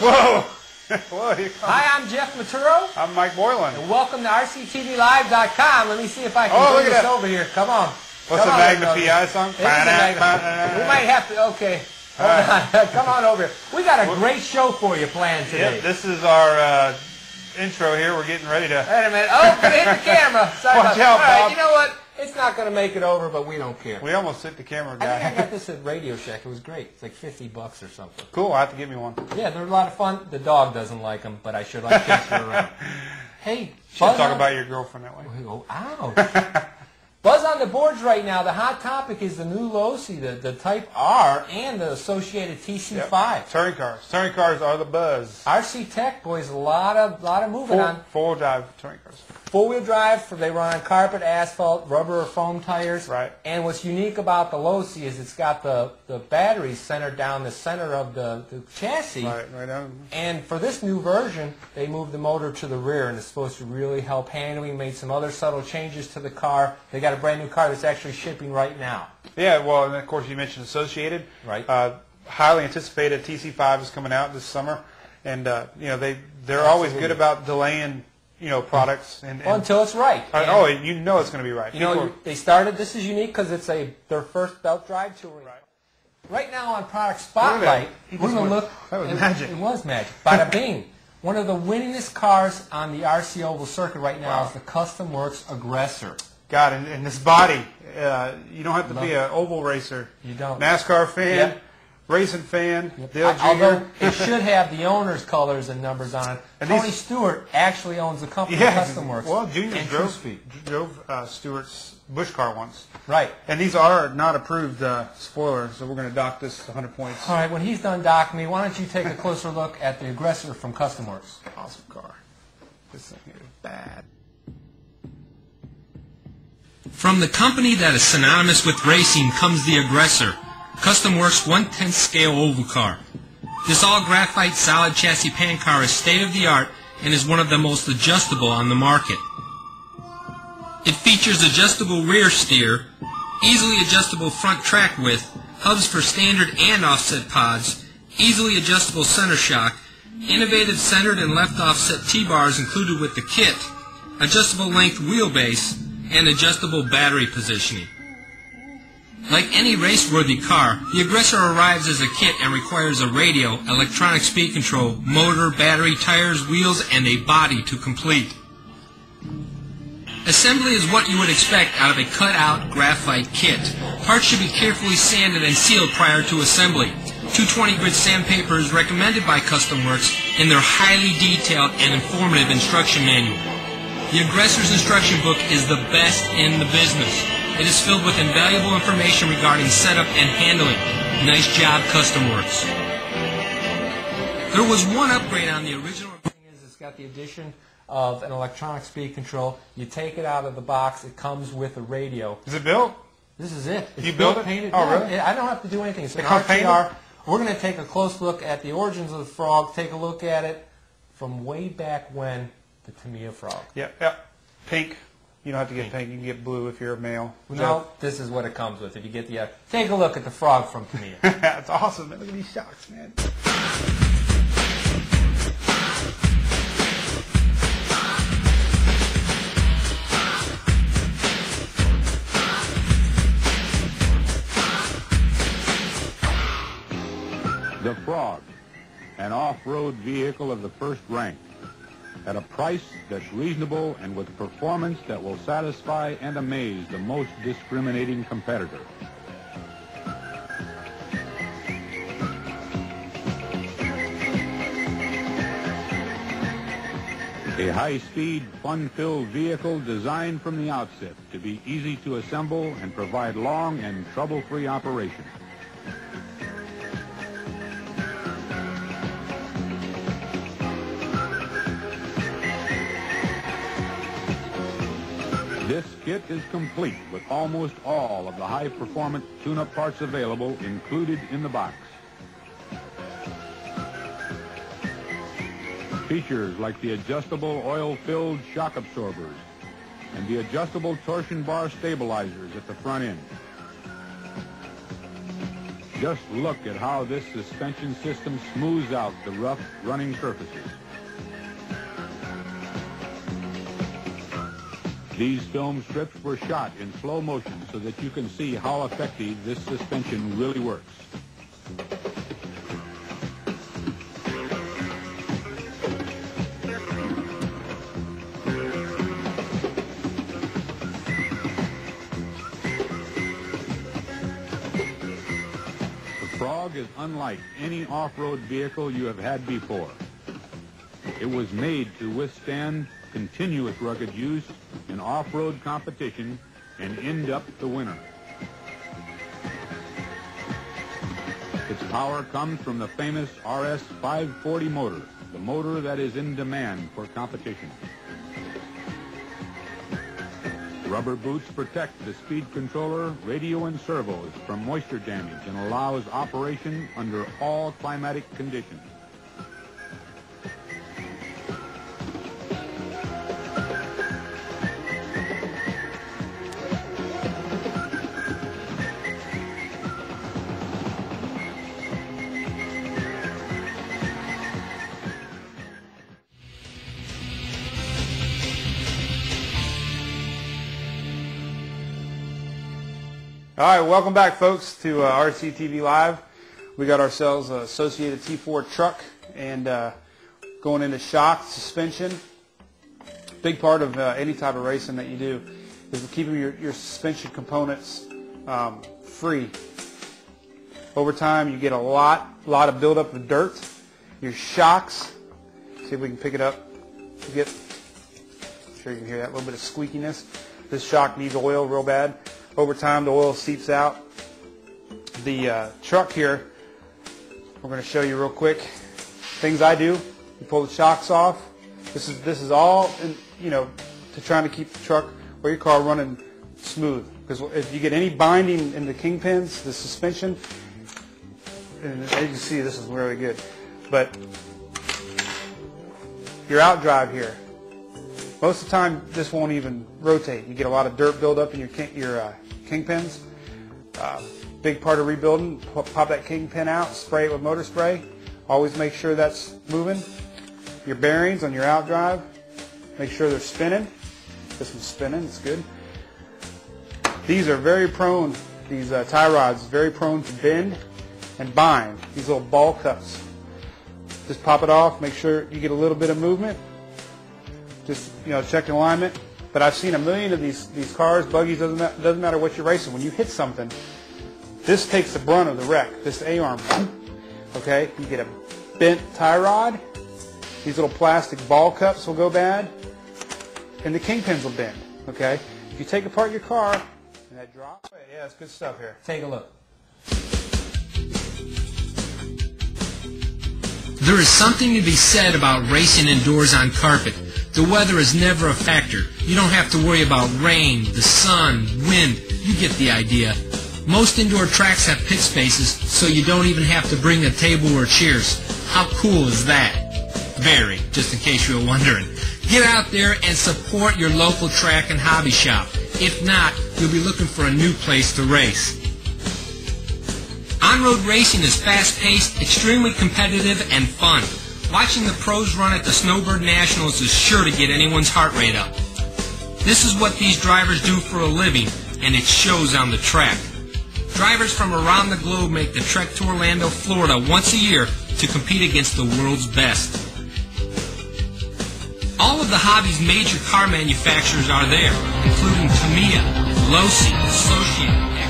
Whoa! Whoa, here comes. Hi, I'm Jeff Maturo. I'm Mike Boylan. And welcome to RCTVLive.com. Let me see if I can bring this over here. Come on. What's the Magna PI song? We might have to, okay. Hold on. Come on over here. We got a great show for you planned today. Yep, this is our intro here. We're getting ready to... Wait a minute. Oh, gonna hit the camera. Sorry Watch out, All right, Bob. you know what? It's not going to make it over, but we don't care. We almost hit the camera guy. I think I got this at Radio Shack. It was great. It's like $50 or something. Cool. I have to give me one. Yeah, they're a lot of fun. The dog doesn't like them, but I sure like chasing her around. Hey, Should talk about your girlfriend that way. Oh, ouch. Buzz on the boards right now. The hot topic is the new Losi, the Type R, and the associated TC5. Yep. Touring cars. Touring cars are the buzz. RC Tech, boys, a lot of moving on. Four-wheel drive touring cars. Four-wheel drive, they run on carpet, asphalt, rubber or foam tires. Right. And what's unique about the Losi is it's got the batteries centered down the center of the chassis. Right down. And for this new version, they moved the motor to the rear, and it's supposed to really help handling. Made some other subtle changes to the car. They got a brand new car that's actually shipping right now. Yeah, well, and of course you mentioned Associated. Right. Highly anticipated TC5 is coming out this summer, and they're always good about delaying products and until it's right. It's going to be right. They started. This is unique because it's their first belt drive touring. Right now on Product Spotlight, we're going to look. That was magic. It was magic. Bada bing. One of the winningest cars on the RC Oval circuit right now is the Custom Works Aggressor. God, and this body, you don't have to be an oval racer. You don't. NASCAR fan, Yep. Racing fan, Yep. Dale Jr. Although it should have the owner's colors and numbers on it. And Tony Stewart actually owns the company Custom Works. Well, Junior drove Stewart's Bush car once. Right. And these are not approved spoilers, so we're going to dock this 100 points. All right, when he's done docking me, why don't you take a closer look at the Aggressor from Custom Works. Awesome car. This thing here is bad. From the company that is synonymous with racing comes the Aggressor, Custom Works 1/10 scale oval car. This all-graphite solid chassis pan car is state-of-the-art and is one of the most adjustable on the market. It features adjustable rear steer, easily adjustable front track width, hubs for standard and offset pods, easily adjustable center shock, innovative centered and left offset T-bars included with the kit, adjustable length wheelbase, and adjustable battery positioning. Like any race-worthy car, the Aggressor arrives as a kit and requires a radio, electronic speed control, motor, battery, tires, wheels, and a body to complete. Assembly is what you would expect out of a cut-out graphite kit. Parts should be carefully sanded and sealed prior to assembly. 220 grit sandpaper is recommended by Custom Works in their highly detailed and informative instruction manual. The Aggressor's instruction book is the best in the business. It is filled with invaluable information regarding setup and handling. Nice job, Custom Works. There was one upgrade on the original. It's got the addition of an electronic speed control. You take it out of the box, it comes with a radio. Is it built? This is it. It's you built it? Painted. Oh, no, really? I don't have to do anything. It's an comes RTR. We're going to take a close look at the origins of the Frog, take a look at it from way back when, the Tamiya Frog. Yeah. Pink. You don't have to get pink. You can get blue if you're a male. No, this is what it comes with. If you get the take a look at the Frog from Tamiya. That's awesome, man. Look at these shocks, man. The Frog, an off-road vehicle of the first rank, at a price that's reasonable and with performance that will satisfy and amaze the most discriminating competitor. A high-speed, fun-filled vehicle designed from the outset to be easy to assemble and provide long and trouble-free operation. This kit is complete with almost all of the high-performance tune-up parts available included in the box. Features like the adjustable oil-filled shock absorbers and the adjustable torsion bar stabilizers at the front end. Just look at how this suspension system smooths out the rough running surfaces. These film strips were shot in slow motion so that you can see how effective this suspension really works. The Frog is unlike any off-road vehicle you have had before. It was made to withstand continuous rugged use in off-road competition and end up the winner. Its power comes from the famous RS 540 motor, the motor that is in demand for competition. Rubber boots protect the speed controller, radio, and servos from moisture damage and allows operation under all climatic conditions. All right, welcome back, folks, to RCTV Live. We got ourselves an Associated T4 truck and going into shock, suspension. Big part of any type of racing that you do is keeping your suspension components free. Over time, you get a lot of buildup of dirt. Your shocks, see if we can pick it up. I'm sure you can hear that little bit of squeakiness. This shock needs oil real bad. Over time, the oil seeps out. The truck here, we're going to show you real quick. Things I do: you pull the shocks off. This is all, to trying to keep the truck or your car running smooth. Because if you get any binding in the kingpins, the suspension, and as you can see, this is really good. But your outdrive here, most of the time, this won't even rotate. You get a lot of dirt buildup in your kingpins. Big part of rebuilding, pop that kingpin out, spray it with motor spray. Always make sure that's moving. Your bearings on your outdrive, make sure they're spinning. This one's spinning, it's good. These are very prone, these tie rods, very prone to bend and bind. These little ball cups. Just pop it off, make sure you get a little bit of movement. Just check the alignment. But I've seen a million of these cars, buggies, doesn't matter what you're racing. When you hit something, this takes the brunt of the wreck. This A-arm, okay? You get a bent tie rod. These little plastic ball cups will go bad, and the kingpins will bend. Okay? If you take apart your car and that drops, yeah, it's good stuff here. Take a look. There is something to be said about racing indoors on carpet. The weather is never a factor. You don't have to worry about rain, the sun, wind. You get the idea. Most indoor tracks have pit spaces, so you don't even have to bring a table or chairs. How cool is that? Very, just in case you were wondering. Get out there and support your local track and hobby shop. If not, you'll be looking for a new place to race. On-road racing is fast-paced, extremely competitive, and fun. Watching the pros run at the Snowbird Nationals is sure to get anyone's heart rate up. This is what these drivers do for a living, and it shows on the track. Drivers from around the globe make the trek to Orlando, Florida once a year to compete against the world's best. All of the hobby's major car manufacturers are there, including Tamiya, Losi, Associated,